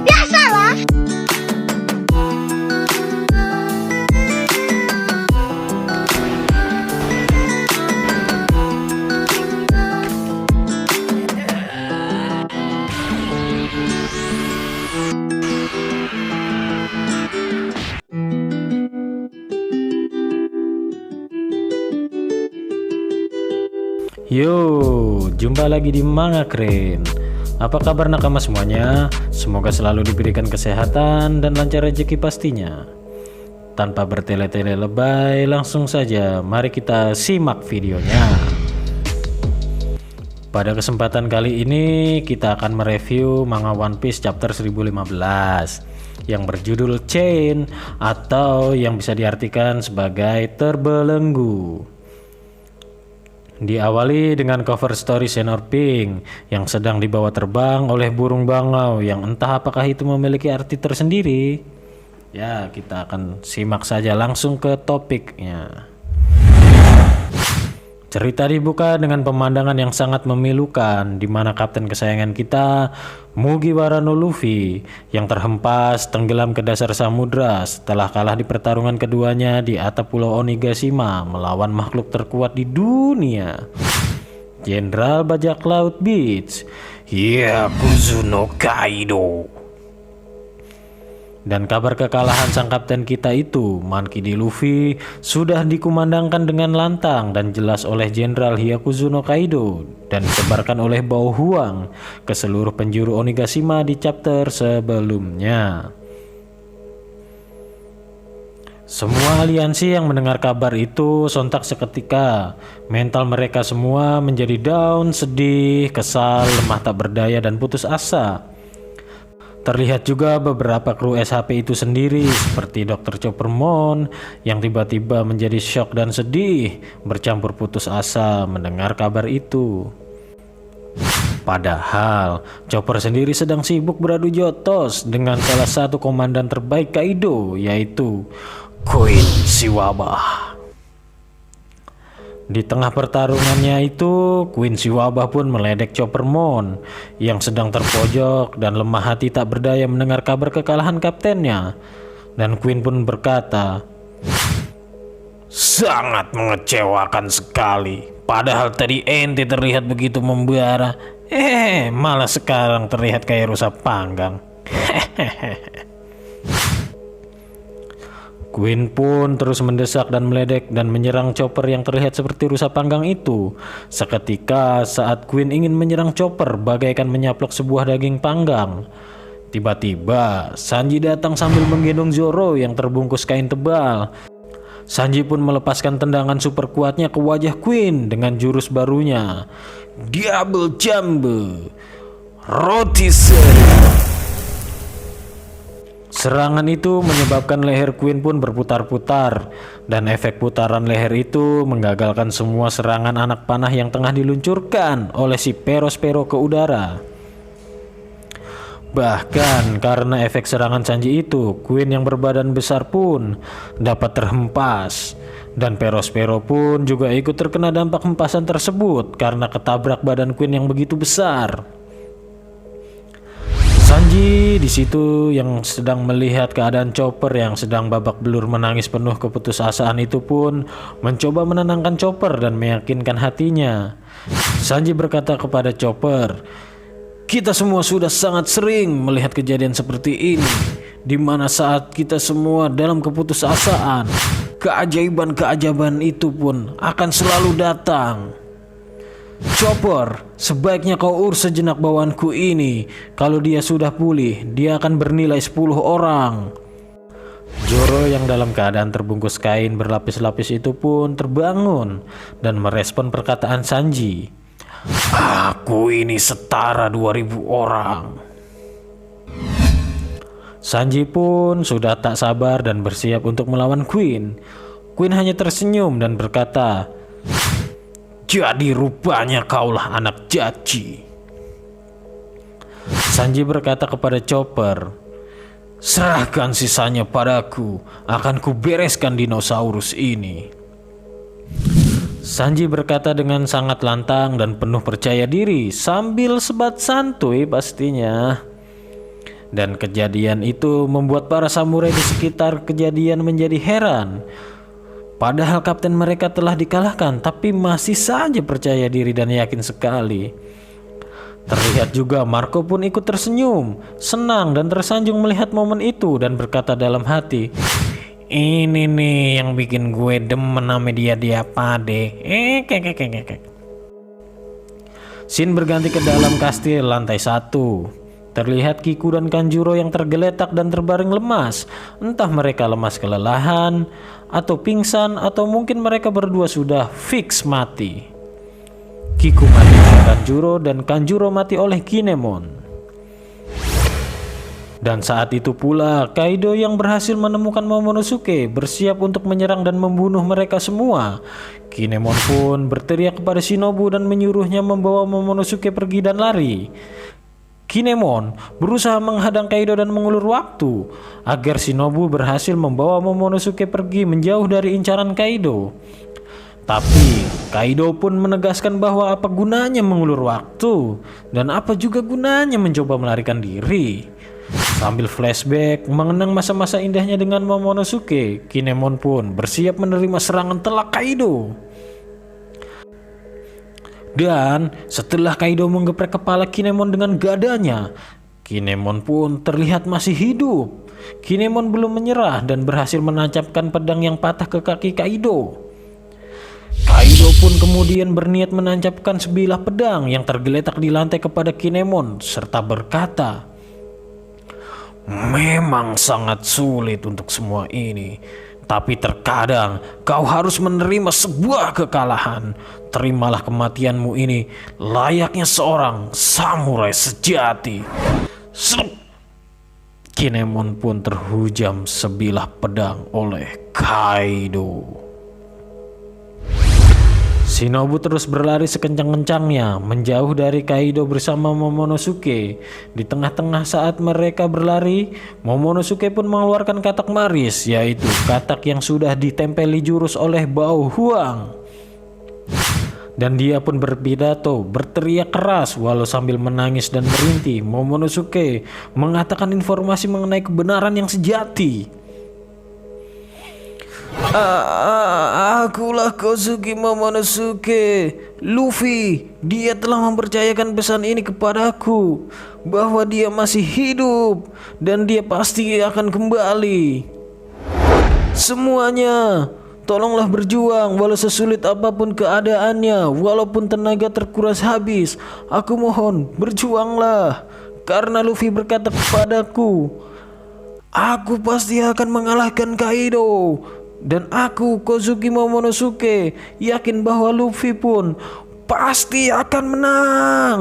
Biasalah. Yo, jumpa lagi di Manga Keren. Apa kabar nakama semuanya? Semoga selalu diberikan kesehatan dan lancar rezeki pastinya. Tanpa bertele-tele lebay, langsung saja mari kita simak videonya. Pada kesempatan kali ini kita akan mereview manga One Piece chapter 1015 yang berjudul Chain atau yang bisa diartikan sebagai terbelenggu. Diawali dengan cover story Senor Pink yang sedang dibawa terbang oleh burung bangau yang entah apakah itu memiliki arti tersendiri. Ya, kita akan simak saja langsung ke topiknya. Cerita dibuka dengan pemandangan yang sangat memilukan di mana kapten kesayangan kita, Mugiwara no Luffy, yang terhempas tenggelam ke dasar samudra setelah kalah di pertarungan keduanya di atap pulau Onigashima melawan makhluk terkuat di dunia, Jenderal Bajak Laut Beach, Hyakuzu no Kaido. Dan kabar kekalahan sang kapten kita itu, Monkey D. Luffy, sudah dikumandangkan dengan lantang dan jelas oleh Jenderal Hyakuzu no Kaido dan disebarkan oleh Bao Huang ke seluruh penjuru Onigashima di chapter sebelumnya. Semua aliansi yang mendengar kabar itu sontak seketika. Mental mereka semua menjadi down, sedih, kesal, lemah tak berdaya dan putus asa. Terlihat juga beberapa kru SHP itu sendiri seperti Dr. Choppermon yang tiba-tiba menjadi shock dan sedih bercampur putus asa mendengar kabar itu. Padahal Chopper sendiri sedang sibuk beradu jotos dengan salah satu komandan terbaik Kaido, yaitu Queen Shiwaba. Di tengah pertarungannya itu, Queen Shiwaba pun meledek Choppermon yang sedang terpojok dan lemah hati tak berdaya mendengar kabar kekalahan kaptennya. Dan Queen pun berkata, "Sangat mengecewakan sekali. Padahal tadi ente terlihat begitu membara. Malah sekarang terlihat kayak rusa panggang." Queen pun terus mendesak dan meledek dan menyerang Chopper yang terlihat seperti rusa panggang itu. Seketika saat Queen ingin menyerang Chopper bagaikan menyaplok sebuah daging panggang, tiba-tiba Sanji datang sambil menggendong Zoro yang terbungkus kain tebal. Sanji pun melepaskan tendangan super kuatnya ke wajah Queen dengan jurus barunya, Double Jumbo Rotisserie. Serangan itu menyebabkan leher Queen pun berputar-putar, dan efek putaran leher itu menggagalkan semua serangan anak panah yang tengah diluncurkan oleh si Perospero ke udara. Bahkan karena efek serangan Sanji itu, Queen yang berbadan besar pun dapat terhempas, dan Perospero pun juga ikut terkena dampak hempasan tersebut karena ketabrak badan Queen yang begitu besar. Sanji di situ yang sedang melihat keadaan Chopper yang sedang babak belur menangis penuh keputusasaan itu pun mencoba menenangkan Chopper dan meyakinkan hatinya. Sanji berkata kepada Chopper, "Kita semua sudah sangat sering melihat kejadian seperti ini, di mana saat kita semua dalam keputusasaan, keajaiban-keajaiban itu pun akan selalu datang. Chopper, sebaiknya kau urus sejenak bawaanku ini. Kalau dia sudah pulih, dia akan bernilai 10 orang." Zoro yang dalam keadaan terbungkus kain berlapis-lapis itu pun terbangun dan merespon perkataan Sanji. "Aku ini setara 2000 orang." Sanji pun sudah tak sabar dan bersiap untuk melawan Queen. Queen hanya tersenyum dan berkata, "Jadi rupanya kaulah anak jaci." Sanji berkata kepada Chopper, "Serahkan sisanya padaku, akan kubereskan dinosaurus ini." Sanji berkata dengan sangat lantang dan penuh percaya diri sambil sebat santuy pastinya. Dan kejadian itu membuat para samurai di sekitar kejadian menjadi heran. Padahal kapten mereka telah dikalahkan, tapi masih saja percaya diri dan yakin sekali. Terlihat juga Marco pun ikut tersenyum, senang dan tersanjung melihat momen itu dan berkata dalam hati, "Ini nih yang bikin gue demen sama dia pade." Scene berganti ke dalam kastil lantai 1. Terlihat Kiku dan Kanjuro yang tergeletak dan terbaring lemas. Entah mereka lemas kelelahan, atau pingsan, atau mungkin mereka berdua sudah fix mati. Kiku mati oleh Kanjuro dan Kanjuro mati oleh Kinemon. Dan saat itu pula Kaido yang berhasil menemukan Momonosuke bersiap untuk menyerang dan membunuh mereka semua. Kinemon pun berteriak kepada Shinobu dan menyuruhnya membawa Momonosuke pergi dan lari. Kinemon berusaha menghadang Kaido dan mengulur waktu agar Shinobu berhasil membawa Momonosuke pergi menjauh dari incaran Kaido. Tapi Kaido pun menegaskan bahwa apa gunanya mengulur waktu dan apa juga gunanya mencoba melarikan diri. Sambil flashback mengenang masa-masa indahnya dengan Momonosuke, Kinemon pun bersiap menerima serangan telak Kaido. Dan setelah Kaido menggeprek kepala Kinemon dengan gadanya, Kinemon pun terlihat masih hidup. Kinemon belum menyerah dan berhasil menancapkan pedang yang patah ke kaki Kaido. Kaido pun kemudian berniat menancapkan sebilah pedang yang tergeletak di lantai kepada Kinemon serta berkata, "Memang sangat sulit untuk semua ini, tapi terkadang kau harus menerima sebuah kekalahan. Terimalah kematianmu ini layaknya seorang samurai sejati." Kinemon pun terhujam sebilah pedang oleh Kaido. Shinobu terus berlari sekencang-kencangnya menjauh dari Kaido bersama Momonosuke. Di tengah-tengah saat mereka berlari, Momonosuke pun mengeluarkan katak maris, yaitu katak yang sudah ditempeli jurus oleh Bao Huang. Dan dia pun berpidato, berteriak keras walau sambil menangis dan merintih. Momonosuke mengatakan informasi mengenai kebenaran yang sejati. Akulah Kozuki Momonosuke. Luffy, dia telah mempercayakan pesan ini kepadaku, bahwa dia masih hidup dan dia pasti akan kembali. Semuanya, tolonglah berjuang walau sesulit apapun keadaannya, walaupun tenaga terkuras habis. Aku mohon, berjuanglah. Karena Luffy berkata kepadaku, aku pasti akan mengalahkan Kaido. Dan aku, Kozuki Momonosuke, yakin bahwa Luffy pun pasti akan menang.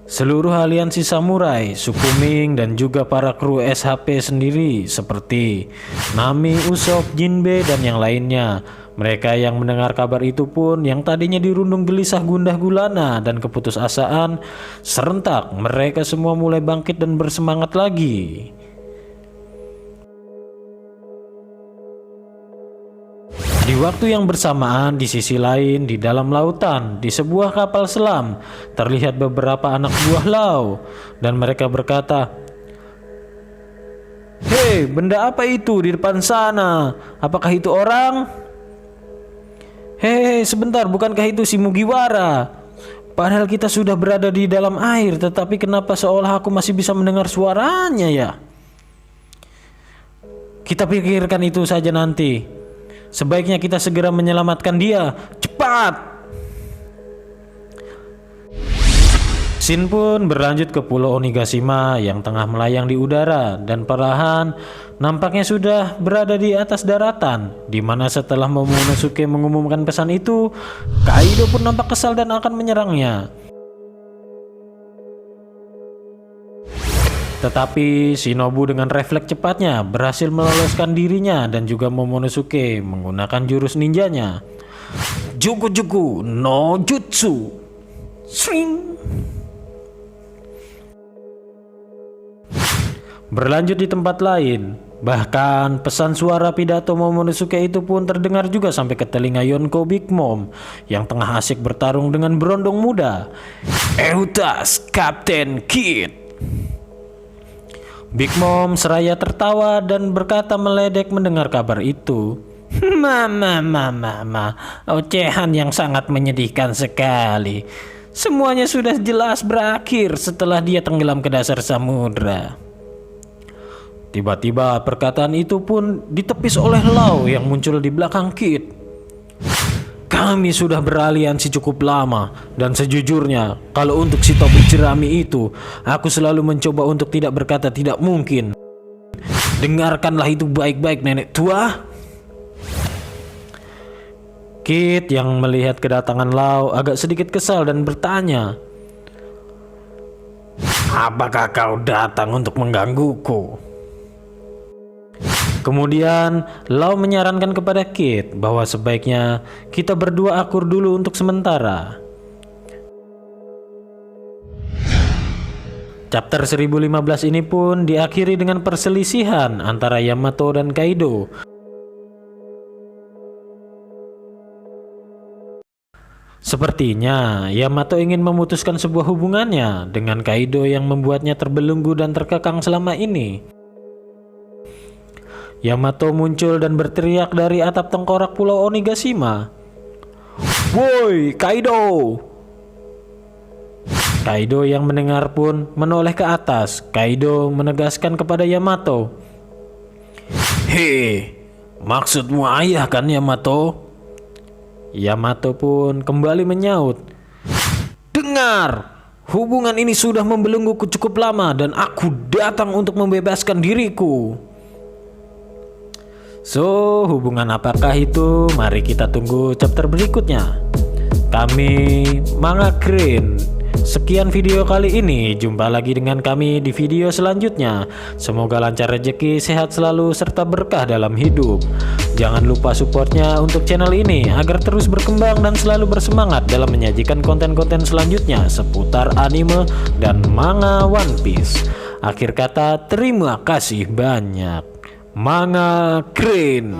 Seluruh aliansi samurai, suku Ming dan juga para kru SHP sendiri seperti Nami, Usopp, Jinbe dan yang lainnya. Mereka yang mendengar kabar itu pun yang tadinya dirundung gelisah gundah gulana dan keputusasaan, serentak mereka semua mulai bangkit dan bersemangat lagi. Di waktu yang bersamaan, di sisi lain, di dalam lautan, di sebuah kapal selam, terlihat beberapa anak buah Lau, dan mereka berkata, "Hei, benda apa itu di depan sana? Apakah itu orang?" "Hei, sebentar, bukankah itu si Mugiwara? Padahal kita sudah berada di dalam air, tetapi kenapa seolah aku masih bisa mendengar suaranya ya?" "Kita pikirkan itu saja nanti. Sebaiknya kita segera menyelamatkan dia. Cepat!" Scene pun berlanjut ke Pulau Onigashima yang tengah melayang di udara dan perlahan nampaknya sudah berada di atas daratan, di mana setelah Momonosuke mengumumkan pesan itu, Kaido pun nampak kesal dan akan menyerangnya. Tetapi Shinobu dengan refleks cepatnya berhasil meloloskan dirinya dan juga Momonosuke menggunakan jurus ninjanya, Juku no Jutsu. Swing. Berlanjut di tempat lain, Bahkan pesan suara pidato Momonosuke itu pun terdengar juga sampai ke telinga Yonko Big Mom yang tengah asik bertarung dengan berondong muda, Eutas Kapten Kid. Big Mom seraya tertawa dan berkata meledek mendengar kabar itu. Mama, ocehan yang sangat menyedihkan sekali. Semuanya sudah jelas berakhir setelah dia tenggelam ke dasar samudra. Tiba-tiba perkataan itu pun ditepis oleh Lau yang muncul di belakang Kid. Kami sudah beraliansi cukup lama, dan sejujurnya kalau untuk si topik jerami itu, aku selalu mencoba untuk tidak berkata tidak mungkin. Dengarkanlah itu baik-baik, nenek tua. Kid yang melihat kedatangan Lau agak sedikit kesal dan bertanya, apakah kau datang untuk menggangguku? Kemudian Lau menyarankan kepada Kid bahwa sebaiknya kita berdua akur dulu untuk sementara. Chapter 1015 ini pun diakhiri dengan perselisihan antara Yamato dan Kaido. Sepertinya Yamato ingin memutuskan sebuah hubungannya dengan Kaido yang membuatnya terbelenggu dan terkekang selama ini. Yamato muncul dan berteriak dari atap tengkorak Pulau Onigashima. Woi, Kaido! Kaido yang mendengar pun menoleh ke atas. Kaido menegaskan kepada Yamato, hei, maksudmu ayah kan Yamato? Yamato pun kembali menyaut, dengar, hubungan ini sudah membelenggu cukup lama dan aku datang untuk membebaskan diriku. So, hubungan apakah itu? Mari kita tunggu chapter berikutnya. Kami Manga Green. Sekian video kali ini. Jumpa lagi dengan kami di video selanjutnya. Semoga lancar rezeki, sehat selalu, serta berkah dalam hidup. Jangan lupa supportnya untuk channel ini agar terus berkembang dan selalu bersemangat dalam menyajikan konten-konten selanjutnya seputar anime dan manga One Piece. Akhir kata, terima kasih banyak. Manga Green.